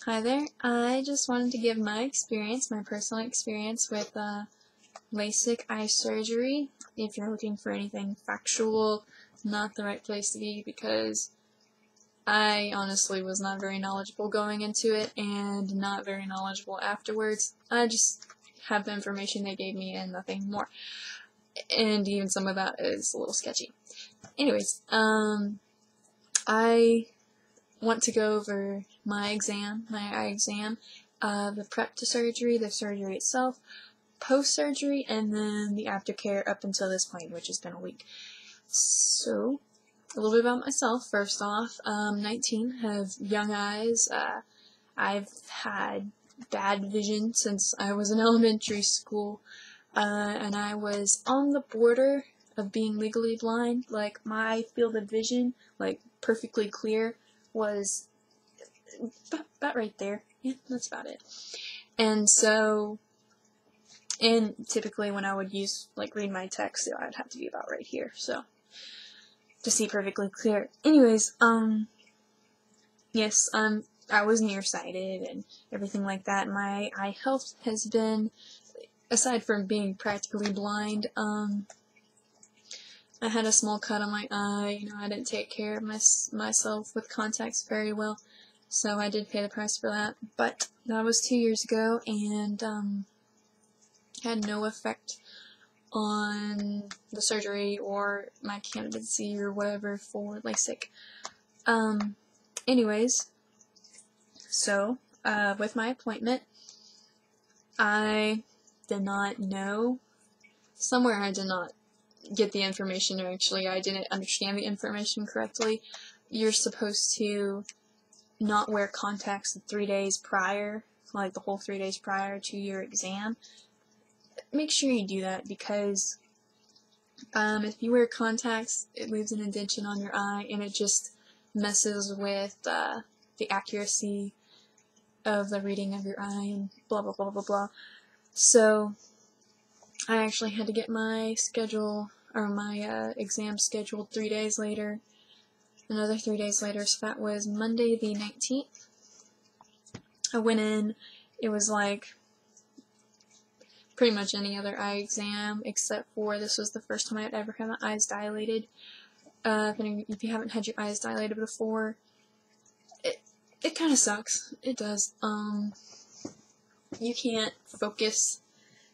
Hi there. I just wanted to give my personal experience with Lasik eye surgery. If you're looking for anything factual, not the right place to be because I honestly was not very knowledgeable going into it and not very knowledgeable afterwards. I just have the information they gave me and nothing more. And even some of that is a little sketchy. Anyways, I want to go over my eye exam, the prep to surgery, the surgery itself, post-surgery, and then the aftercare up until this point, which has been a week. So, a little bit about myself. First off, 19, have young eyes. I've had bad vision since I was in elementary school, and I was on the border of being legally blind. Like, my field of vision, like, perfectly clear, was about right there. Yeah, that's about it. And so, and typically when I would read my text, I'd have to be about right here, so, to see perfectly clear. Anyways, yes, I was nearsighted and everything like that. My eye health has been, aside from being practically blind, I had a small cut on my eye. I didn't take care of myself with contacts very well, so I did pay the price for that. But that was 2 years ago, and had no effect on the surgery or my candidacy or whatever for LASIK. Anyways, so with my appointment, I did not know. Somewhere I did not get the information, or actually I didn't understand the information correctly. You're supposed to not wear contacts the 3 days prior, like the whole 3 days prior to your exam. Make sure you do that because if you wear contacts, it leaves an indentation on your eye and it just messes with the accuracy of the reading of your eye and blah blah blah blah blah. So I actually had to get my exam scheduled 3 days later, another 3 days later, so that was Monday the 19th. I went in, it was like pretty much any other eye exam, except for this was the first time I'd ever had my eyes dilated. If you haven't had your eyes dilated before, it kind of sucks. It does. You can't focus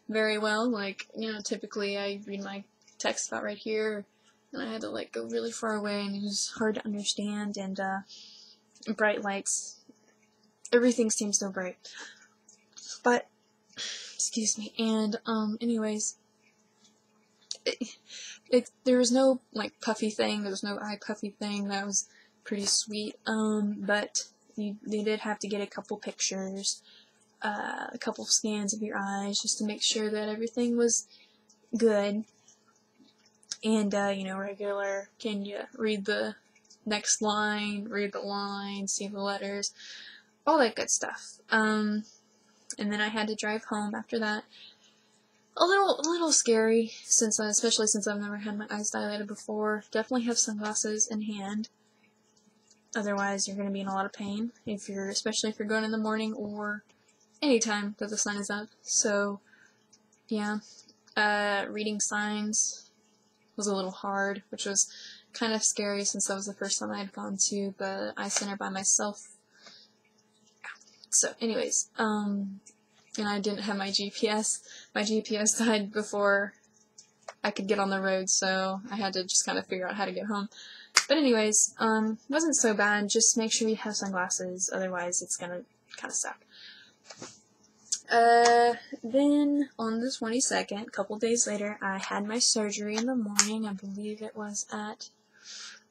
very well. Like, typically I read my text about right here, and I had to go really far away, and it was hard to understand, and bright lights. Everything seems so bright. But, excuse me, and anyways, there was no puffy thing, there was no eye puffy thing. That was pretty sweet. But they did have to get a couple pictures, a couple scans of your eyes, just to make sure that everything was good. And regular, can you read the next line, read the line, see the letters, all that good stuff. And then I had to drive home after that. A little scary, especially since I've never had my eyes dilated before. Definitely have sunglasses in hand. Otherwise, you're going to be in a lot of pain, especially if you're going in the morning or any time that the sun is up. So, yeah, reading signs was a little hard, which was kind of scary since that was the first time I had gone to the eye center by myself. So, anyways, and I didn't have my GPS. My GPS died before I could get on the road, so I had to just kind of figure out how to get home. But anyways, wasn't so bad. Just make sure you have sunglasses, otherwise it's gonna kind of suck. Then on the 22nd, a couple days later, I had my surgery in the morning. I believe it was at,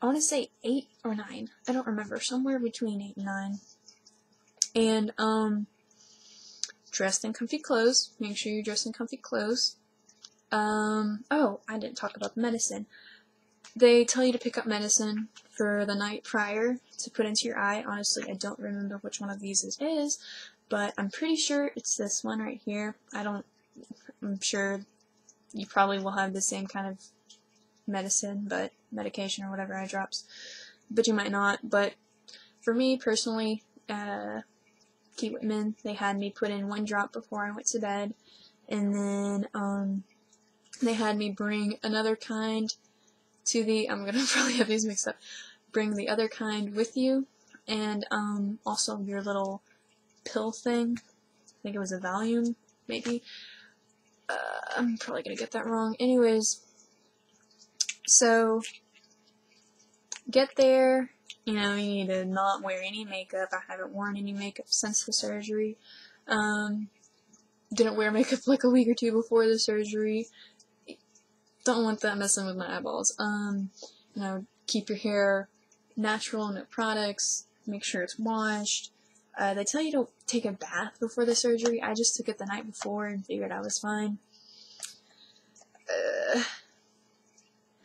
I want to say 8 or 9. I don't remember. Somewhere between 8 and 9. And, dressed in comfy clothes. Make sure you're dressed in comfy clothes. Oh, I didn't talk about the medicine. They tell you to pick up medicine for the night prior to put into your eye. Honestly, I don't remember which one of these it is, but I'm pretty sure it's this one right here. I'm sure you probably will have the same kind of medication or whatever, eye drops, but you might not. But for me personally, Key-Whitman. They had me put in 1 drop before I went to bed, and then they had me bring another kind to the, I'm gonna probably have these mixed up, bring the other kind with you, and also your little pill thing. I think it was a Valium, maybe. I'm probably gonna get that wrong. Anyways, so get there. You know, you need to not wear any makeup. I haven't worn any makeup since the surgery. Didn't wear makeup like a week or 2 before the surgery. Don't want that messing with my eyeballs. You know, keep your hair natural, no products. Make sure it's washed. They tell you to take a bath before the surgery. I just took it the night before and figured I was fine.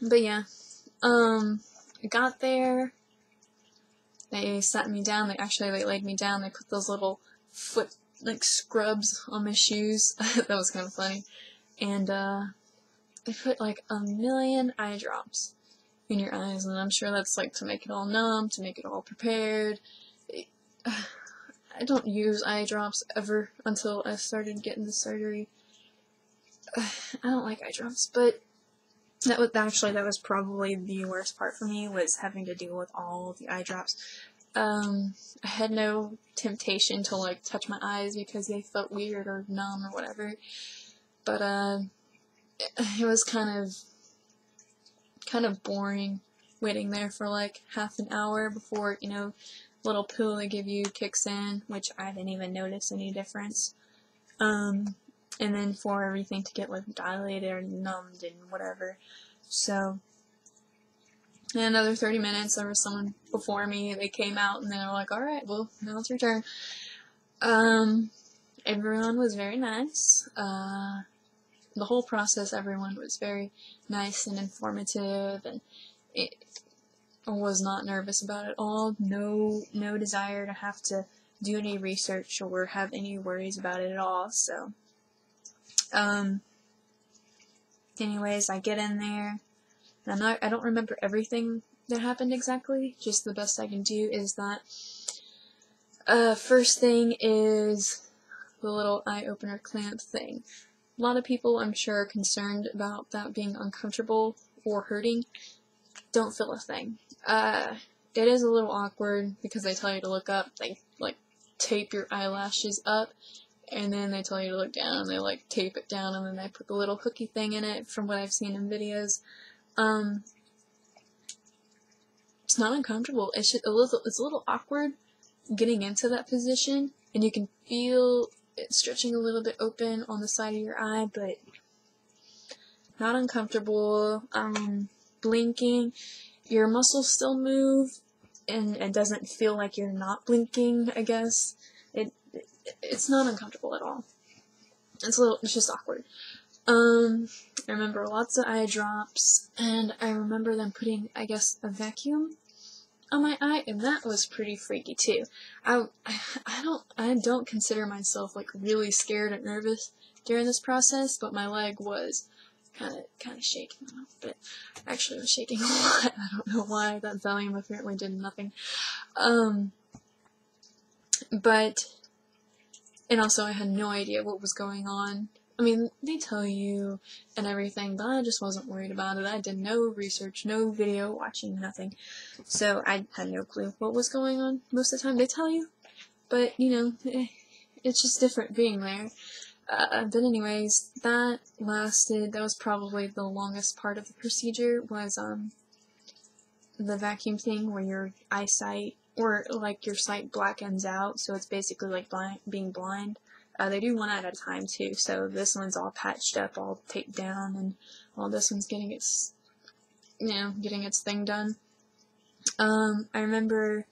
But yeah, I got there. They sat me down. They laid me down. They put those little foot like scrubs on my shoes. That was kind of funny. And they put like 1,000,000 eye drops in your eyes, and I'm sure that's like to make it all numb, to make it all prepared. I don't use eye drops ever until I started getting the surgery. I don't like eye drops, but that was probably the worst part for me, was having to deal with all of the eye drops. I had no temptation to like touch my eyes because they felt weird or numb or whatever, but it was kind of boring waiting there for like half an hour before, you know, little pill they give you kicks in, which I didn't even notice any difference. And then for everything to get like dilated or numbed and whatever. So in another 30 minutes, there was someone before me. They came out and they were like, "Alright, well, now it's your turn." Everyone was very nice. The whole process, everyone was very nice and informative, and I was not nervous about it at all. No desire to have to do any research or have any worries about it at all. So, anyways, I get in there, and I don't remember everything that happened exactly. Just the best I can do is that first thing is the little eye opener clamp thing. A lot of people, I'm sure, are concerned about that being uncomfortable or hurting. Don't feel a thing. It is a little awkward because they tell you to look up. They like tape your eyelashes up, and then they tell you to look down, and they like tape it down, and then they put the little hooky thing in it, from what I've seen in videos. It's not uncomfortable. It's just it's a little awkward getting into that position, and you can feel it stretching a little bit open on the side of your eye, but not uncomfortable. Blinking, your muscles still move, and it doesn't feel like you're not blinking, I guess. It's not uncomfortable at all. It's just awkward. I remember lots of eye drops, and I remember them putting, I guess, a vacuum on my eye, and that was pretty freaky too. I don't consider myself like really scared or nervous during this process, but my leg was kind of shaking a little bit. Actually, it was shaking a lot. I don't know why. That Valium apparently did nothing. And also I had no idea what was going on. I mean, they tell you and everything, but I just wasn't worried about it. I did no research, no video watching, nothing. So I had no clue what was going on. Most of the time they tell you, but, you know, it's just different being there. But anyways, that was probably the longest part of the procedure, was the vacuum thing where your eyesight, or like your sight blackens out, so it's basically like being blind. They do one at a time too, so this one's all patched up, all taped down, and while this one's getting its thing done. I remember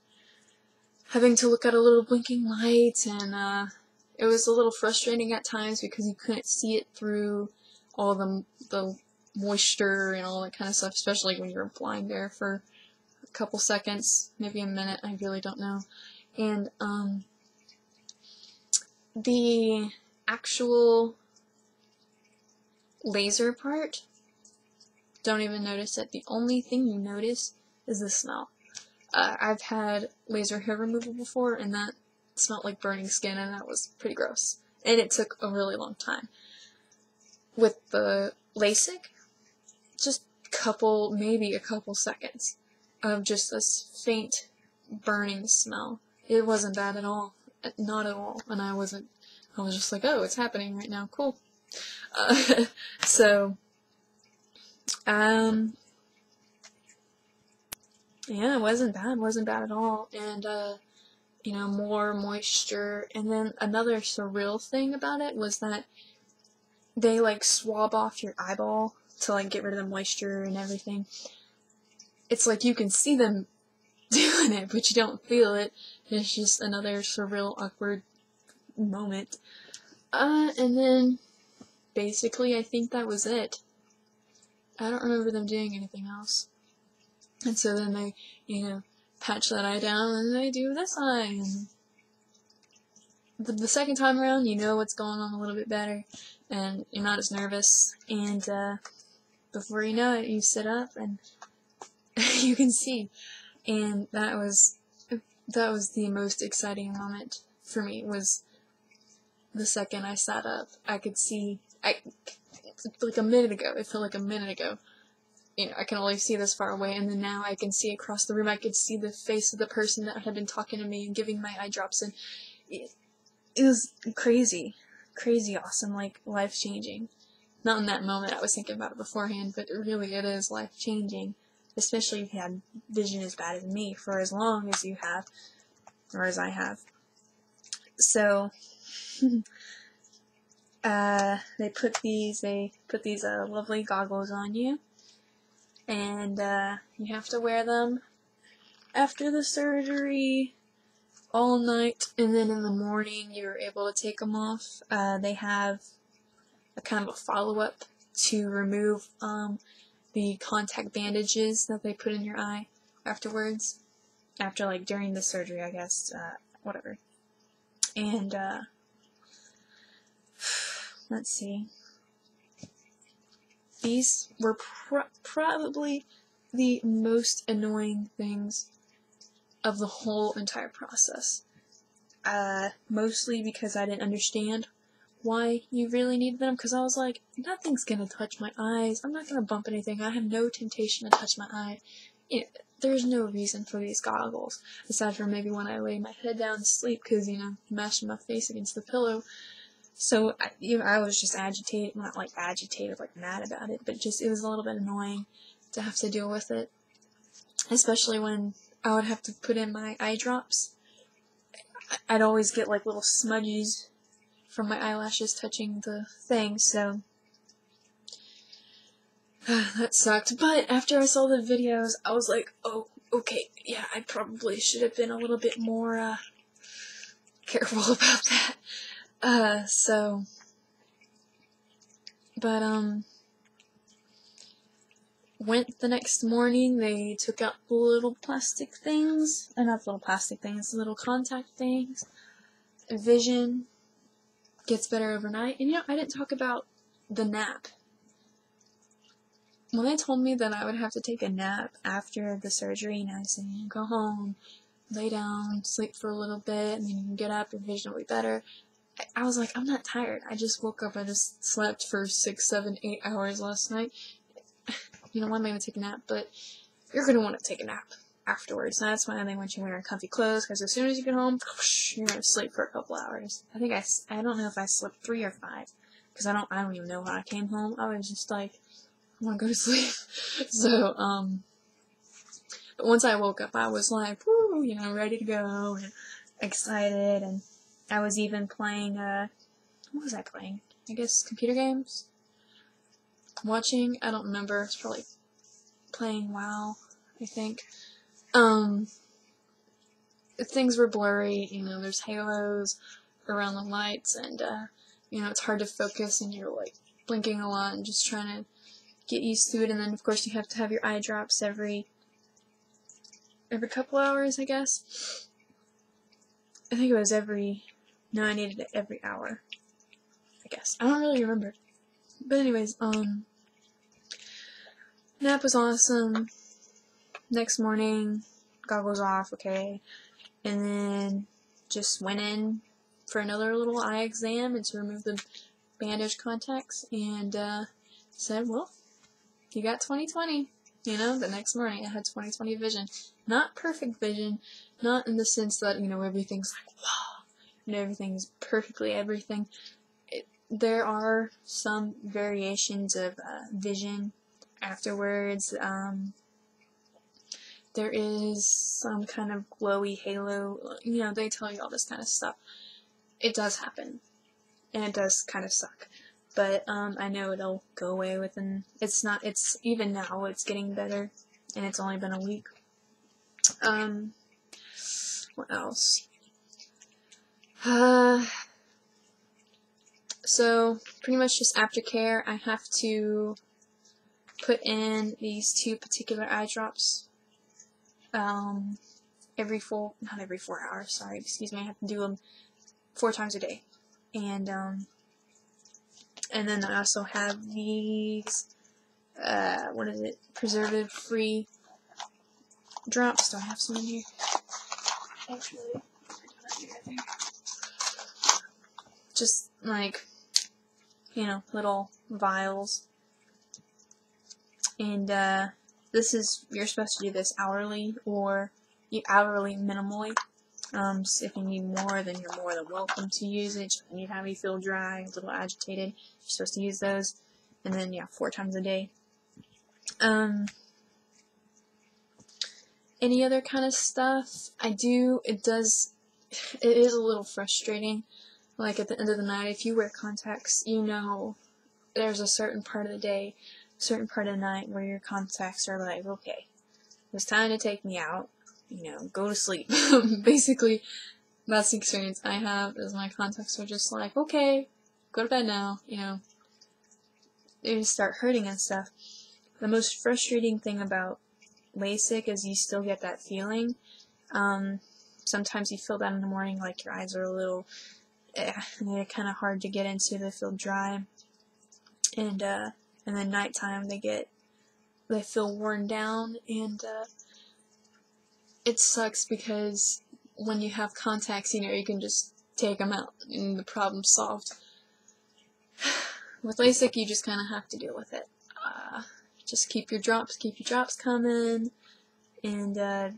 having to look at a little blinking light, and it was a little frustrating at times because you couldn't see it through all the moisture and all that kind of stuff, especially when you're blind there for a couple seconds, maybe a minute, I really don't know. And the actual laser part, don't even notice it. The only thing you notice is the smell. I've had laser hair removal before, and that smelled like burning skin, and that was pretty gross. And it took a really long time. With the Lasik, just maybe a couple seconds of just this faint burning smell. It wasn't bad at all. Not at all. And I was just like, oh, it's happening right now. Cool. So, yeah, it wasn't bad at all. And, you know, more moisture. And then another surreal thing about it was that they, like, swab off your eyeball to, like, get rid of the moisture and everything. It's like you can see them doing it, but you don't feel it. It's just another surreal, awkward moment. And then, basically, I think that was it. I don't remember them doing anything else. And so then they, you know, patch that eye down, and they do this eye, and the second time around, you know what's going on a little bit better, and you're not as nervous, and, before you know it, you sit up, and you can see, and that was the most exciting moment for me, was the second I sat up. I could see, like a minute ago, it felt like a minute ago, you know, I can only see this far away, and then now I can see across the room. I could see the face of the person that had been talking to me and giving my eye drops, and it was crazy awesome, like, life-changing. Not in that moment, I was thinking about it beforehand, but really it is life-changing, especially if you had vision as bad as me for as long as you have, or as I have. So, they put these lovely goggles on you, and you have to wear them after the surgery all night, and then in the morning you're able to take them off. They have a kind of a follow-up to remove the contact bandages that they put in your eye afterwards, after, like, during the surgery, I guess, whatever. And let's see. These were probably the most annoying things of the whole entire process. Mostly because I didn't understand why you really needed them, because I was like, nothing's gonna touch my eyes, I'm not gonna bump anything, I have no temptation to touch my eye. You know, there's no reason for these goggles, aside from maybe when I lay my head down to sleep, because, you know, mashing my face against the pillow. So, I was just agitated, not like agitated, like mad about it, but just, it was a little bit annoying to have to deal with it. Especially when I would have to put in my eye drops. I'd always get, like, little smudges from my eyelashes touching the thing, so that sucked. But after I saw the videos, I was like, oh, okay, yeah, I probably should have been a little bit more, careful about that. Went the next morning, they took out the little plastic things, not little plastic things, little contact things. Vision gets better overnight. And, you know, I didn't talk about the nap. When they told me that I would have to take a nap after the surgery, and I said, go home, lay down, sleep for a little bit, and then you can get up, your vision will be better. I was like, I'm not tired. I just woke up, I just slept for 6, 7, 8 hours last night. You know, why am I going to take a nap? But you're going to want to take a nap afterwards. And that's why they want you wearing comfy clothes, because as soon as you get home, you're going to sleep for a couple hours. I think I don't know if I slept 3 or 5, because I don't even know when I came home. I was just like, I want to go to sleep. So, but once I woke up, I was like, woo, you know, ready to go, and excited, and I was even playing, what was I playing? I guess computer games? Watching? I don't remember. It's probably playing WoW, I think. Things were blurry, you know, there's halos around the lights, and, you know, it's hard to focus, and you're, like, blinking a lot, and just trying to get used to it, and then, of course, you have to have your eye drops every couple hours, I guess. I think it was no, I needed it every hour, I guess. I don't really remember. But anyways, nap was awesome. Next morning, goggles off, okay. And then just went in for another little eye exam and to remove the bandage contacts, and said, well, you got 20/20. You know, the next morning I had 20/20 vision. Not perfect vision, not in the sense that, you know, everything's like, wow, and everything's perfectly everything. There are some variations of vision afterwards. There is some kind of glowy halo, you know, they tell you all this kind of stuff. It does happen, and it does kind of suck. But I know it'll go away within, it's even now, it's getting better, and it's only been a week. What else? So, pretty much just aftercare, I have to put in these 2 particular eye drops, not every 4 hours, sorry, excuse me, I have to do them 4 times a day. And then I also have these, preservative-free drops. Do I have some in here? Actually, just like, you know, little vials. And you're supposed to do this hourly, or hourly minimally. So if you need more, then you're more than welcome to use it. If you have me feel dry, a little agitated, you're supposed to use those. And then, yeah, 4 times a day. Any other kind of stuff I do, it is a little frustrating. Like, at the end of the night, if you wear contacts, you know there's a certain part of the day, certain part of the night where your contacts are like, okay, it's time to take me out, you know, go to sleep. Basically, that's the experience I have, is my contacts are just like, okay, go to bed now, you know. They just start hurting and stuff. The most frustrating thing about LASIK is you still get that feeling. Sometimes you feel that in the morning, like your eyes are a little, they're kind of hard to get into, they feel dry. And then nighttime they feel worn down, and it sucks because when you have contacts, you know, you can just take them out and the problem's solved. With LASIK, you just kind of have to deal with it. Just keep your drops coming, and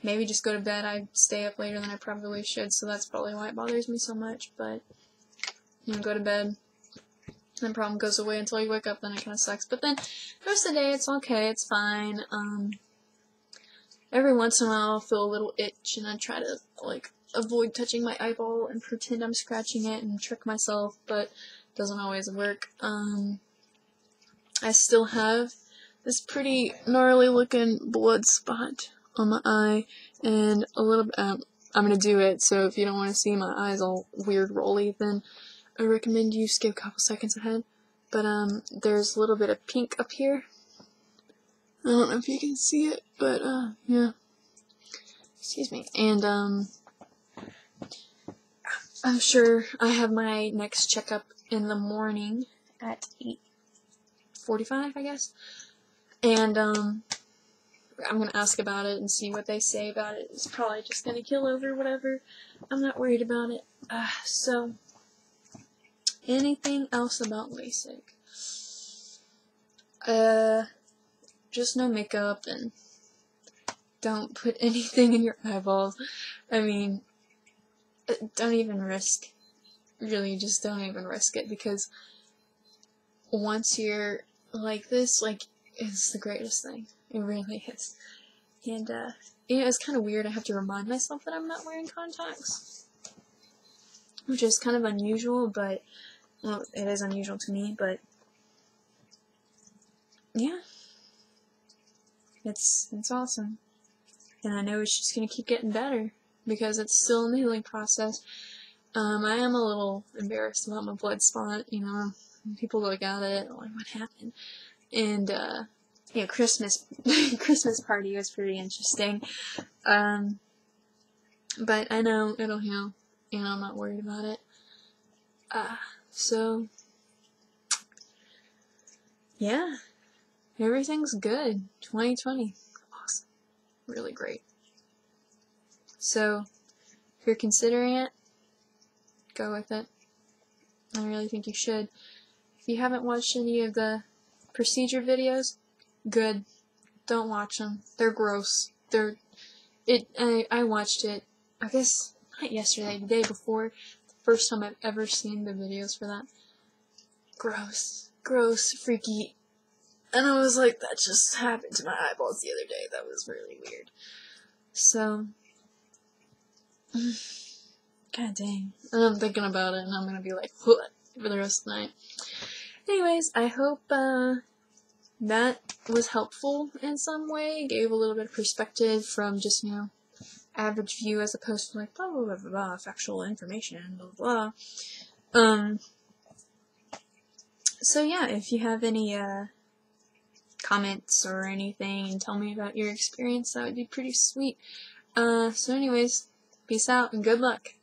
maybe just go to bed. I stay up later than I probably should, so that's probably why it bothers me so much, but, you know, go to bed. The problem goes away until you wake up, then it kind of sucks. But then, the rest of the day, it's okay, it's fine. Every once in a while, I'll feel a little itch, and I try to, like, avoid touching my eyeball and pretend I'm scratching it and trick myself, but it doesn't always work. I still have this pretty gnarly looking blood spot on my eye, and a little bit, I'm gonna do it, so if you don't want to see my eyes all weird rolly, then I recommend you skip a couple seconds ahead. But there's a little bit of pink up here. I don't know if you can see it, but yeah. Excuse me. And I'm sure I have my next checkup in the morning at 8:45, I guess. And I'm gonna ask about it and see what they say about it. It's probably just gonna kill over, whatever. I'm not worried about it. So. Anything else about LASIK? Just no makeup, and don't put anything in your eyeballs. I mean, don't even risk. Really, just don't even risk it, because once you're like this, like, it's the greatest thing. It really is. And, you know, it's kind of weird. I have to remind myself that I'm not wearing contacts, which is kind of unusual, but well, it is unusual to me, but yeah, it's awesome, and I know it's just gonna keep getting better because it's still in the healing process. I am a little embarrassed about my blood spot, you know. People look at it like, what happened? And you know, Christmas party was pretty interesting. But I know it'll heal, and I'm not worried about it. So, yeah, everything's good. 2020, awesome, really great. So, if you're considering it, go with it. I really think you should. If you haven't watched any of the procedure videos, good. Don't watch them. They're gross. I watched it, I guess, not yesterday, the day before. The first time I've ever seen the videos for that. Gross. Gross. Freaky. And I was like, that just happened to my eyeballs the other day. That was really weird. So, god dang. And I'm thinking about it, and I'm gonna be like, what? For the rest of the night. Anyways, I hope, that was helpful in some way, gave a little bit of perspective from just, average view as opposed to like, blah, blah, blah, blah, blah, factual information, blah, blah. So yeah, if you have any, comments or anything and tell me about your experience, that would be pretty sweet. So anyways, peace out and good luck.